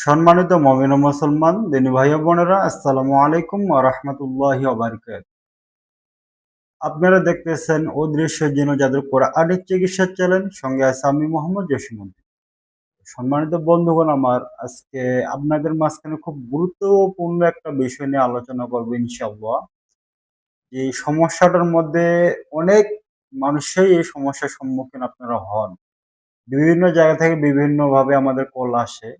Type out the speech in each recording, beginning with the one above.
সম্মানিত মুমিন ও মুসলমান দিনী ভাই ও বোনেরা, আসসালামু আলাইকুম ওয়া রাহমাতুল্লাহি ওয়া বারাকাতুহু। আপনারা দেখতেছেন অদৃশ্য জিন ও জাদুর কোরআনিক চিকিৎসা চ্যানেল, সঙ্গে আছে আমি মোহাম্মদ জসিমউদ্দিন। সম্মানিত বন্ধুগণ, আমার আজকে আপনাদের মাঝখানে খুব গুরুত্বপূর্ণ একটা বিষয় নিয়ে আলোচনা করব ইনশাআল্লাহ। এই সমস্যাটার মধ্যে অনেক মানুষই এই সমস্যার সম্মুখীন আপনারা হন। বিভিন্ন জায়গা থেকে বিভিন্নভাবে আমাদের কল আসে।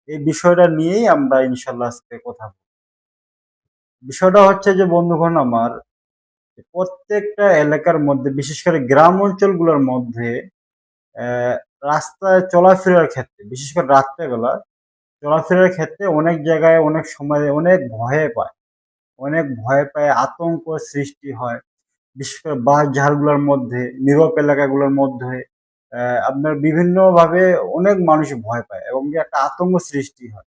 এই বিষয়টা নিয়েই আমরা ইনশাআল্লাহ আজকে কথা বলব। বিষয়টা হচ্ছে যে বন্ধুগণ আমার, প্রত্যেকটা এলাকার মধ্যে বিশেষ করে গ্রাম অঞ্চলগুলোর মধ্যে আহ, রাস্তায় চলাফেরার ক্ষেত্রে, বিশেষ করে রাত্রেবেলা চলাফেরার ক্ষেত্রে অনেক জায়গায় অনেক সময় অনেক ভয় পায়, আতঙ্ক সৃষ্টি হয়। বিশেষ করে বাস ঝাড়গুলোর মধ্যে, নীরব এলাকাগুলোর মধ্যে আপনার বিভিন্নভাবে অনেক মানুষ ভয় পায় এবং কি একটা আতঙ্ক সৃষ্টি হয়।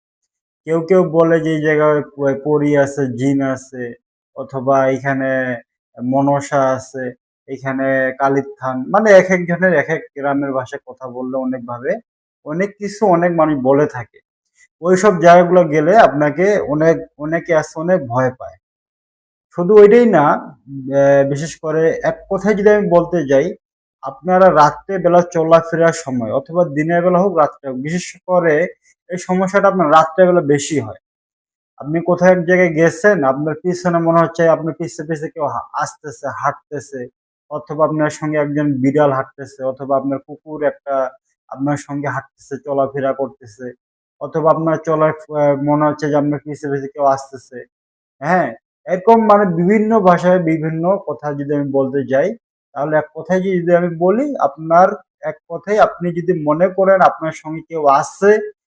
কেউ কেউ বলে যে এই জায়গায় পরী আছে, জিন আছে, অথবা এখানে মনসা আছে, এখানে কালির থান, মানে এক একজনের এক এক গ্রামের ভাষায় কথা বললে অনেক ভাবে অনেক কিছু অনেক মানুষ বলে থাকে। ওইসব জায়গাগুলো গেলে আপনাকে অনেকে আছে অনেক ভয় পায়। শুধু ওইটাই না, বিশেষ করে এক কথায় যদি আমি বলতে যাই, আপনারা রাত্রে বেলা চলাফেরার সময় অথবা দিনের বেলা হোক রাত্রে হোক, বিশেষ করে এই সমস্যাটা আপনার রাত্রে বেলা বেশি হয়। আপনি কোথাও এক জায়গায় গেছেন, আপনার পিছনে মনে হচ্ছে আপনার পিছে পিছে কেউ আসতেছে, হাঁটতেছে, অথবা আপনার সঙ্গে একজন বিড়াল হাঁটতেছে, অথবা আপনার কুকুর একটা আপনার সঙ্গে হাঁটতেছে, চলাফেরা করতেছে, অথবা আপনার চলার মনে হচ্ছে যে আপনার পিছে পিছে কেউ আসতেছে। হ্যাঁ, এরকম মানে বিভিন্ন ভাষায় বিভিন্ন কথা যদি আমি বলতে যাই, তাহলে এক কথায় যদি আমি বলি, আপনার এক কথায় আপনি যদি মনে করেন আপনার সঙ্গে কেউ আসছে,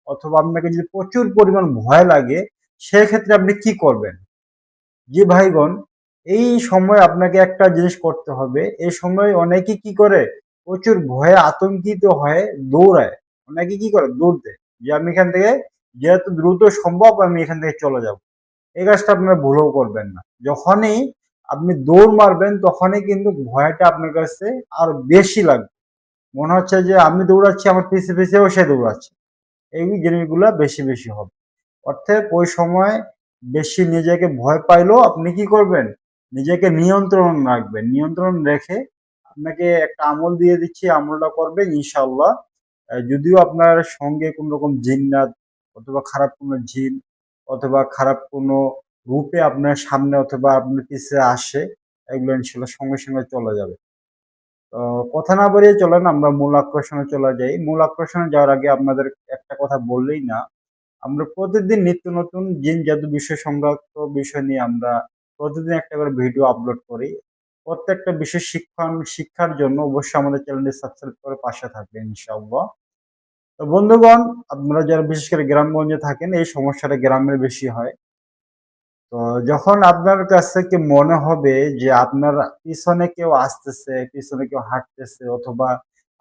অথবা আপনাকে যদি প্রচুর পরিমাণ ভয় লাগে, সেক্ষেত্রে আপনি কি করবেন? জি ভাইগণ, এই সময় আপনাকে একটা জিনিস করতে হবে। এই সময় অনেকে কি করে, প্রচুর ভয়ে আতঙ্কিত হয়ে দৌড়ায়। অনেকে কি করে, দৌড় দেয় যে আমি এখান থেকে যেহেতু দ্রুত সম্ভব আমি এখান থেকে চলে যাব। এই কাজটা আপনারা ভুলেও করবেন না। যখনই আপনি দৌড় মারবেন তখনই কিন্তু ভয়টা আপনার কাছে আরো বেশি লাগবে। মনে হচ্ছে যে আমি দৌড়াচ্ছি, আমার পিছে পিছেও সে দৌড়াচ্ছে। এই জিনিসগুলা বেশি বেশি হবে। অর্থাৎ ওই সময় বেশি নিজেকে ভয় পাইলেও আপনি কি করবেন, নিজেকে নিয়ন্ত্রণ রাখবেন। নিয়ন্ত্রণ রেখে আপনাকে একটা আমল দিয়ে দিচ্ছি, আমলটা করবেন ইনশাআল্লাহ। যদিও আপনার সঙ্গে কোন রকম জিন্নাত অথবা খারাপ কোনো জিন অথবা খারাপ কোনো রূপে আপনার সামনে অথবা আপনার পিছে আসে, এগুলো ইনশাল্লাহ সঙ্গে সঙ্গে চলে যাবে। তো কথা না বাড়িয়ে চলেন আমরা মূল আকর্ষণে চলে যাই। মূল আকর্ষণে যাওয়ার আগে আপনাদের একটা কথা বললেই না, আমরা প্রতিদিন নিত্য নতুন জিন জাদু বিষয় সংক্রান্ত বিষয় নিয়ে আমরা প্রতিদিন একটা করে ভিডিও আপলোড করি। প্রত্যেকটা বিষয় শিক্ষার জন্য অবশ্যই আমাদের চ্যানেলটি সাবস্ক্রাইব করে পাশে থাকবেন ইনশাআল্লাহ। তো বন্ধুগণ, আপনারা যারা বিশেষ করে গ্রামগঞ্জে থাকেন, এই সমস্যাটা গ্রামের বেশি হয়। তো যখন আপনার কাছে কি মনে হবে যে আপনার পিছনে কেউ আসতেছে, পিছনে কেউ হাঁটতেছে, অথবা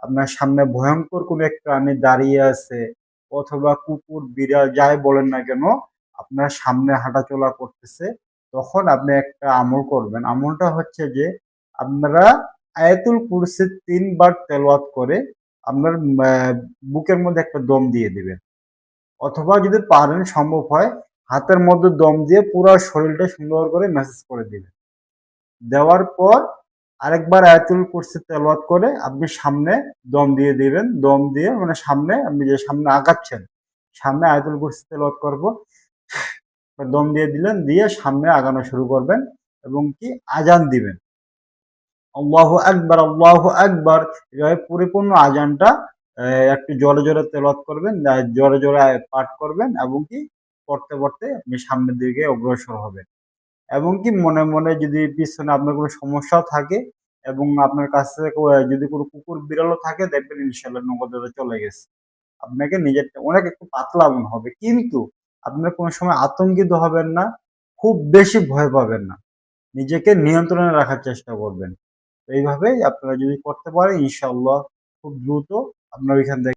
আপনার সামনে ভয়ঙ্কর কোনো এক প্রাণী দাঁড়িয়ে আছে, অথবা কুকুর বিড়াল যাই বলেন না কেন আপনার সামনে হাঁটাচলা করতেছে, তখন আপনি একটা আমল করবেন। আমলটা হচ্ছে যে আপনারা আয়াতুল কুরসি 3 বার তেলাওয়াত করে আপনার বুকের মধ্যে একটা দম দিয়ে দিবেন, অথবা যদি পারেন সম্ভব হয় হাতের মধ্যে দম দিয়ে পুরো শরীরটা সুন্দর করে ম্যাসাজ করে দিবেন। দেওয়ার পর আরেকবার আয়াতুল কুরসি তেলাওয়াত করে আপনি সামনে দম দিয়ে দিবেন। দম দিয়ে মানে সামনে আপনি যে সামনে আগাচ্ছেন, সামনে আয়াতুল কুরসি তেলাওয়াত করব, দম দিয়ে দিলেন, দিয়ে সামনে আগানো শুরু করবেন এবং কি আজান দিবেন, আল্লাহু আকবার আল্লাহু আকবার। এভাবে পরিপূর্ণ আজানটা একটু জোরে জোরে তেলাওয়াত করবেন, জোরে জোরে পাঠ করবেন এবং কি পড়তে পড়তে আপনি সামনের দিকে অগ্রসর হবেন। এবং কি মনে মনে যদি পিছনে আপনার কোনো সমস্যাও থাকে এবং আপনার কাছে যদি কোনো কুকুর বিড়ালও থাকে, দেখবেন ইনশাল্লাহ নগদ চলে গেছে। আপনাকে নিজের অনেক একটু পাতলা মনে হবে, কিন্তু আপনার কোনো সময় আতঙ্কিত হবেন না, খুব বেশি ভয় পাবেন না, নিজেকে নিয়ন্ত্রণে রাখার চেষ্টা করবেন। তো এইভাবেই আপনারা যদি করতে পারেন ইনশাআল্লাহ খুব দ্রুত আপনার ওইখান থেকে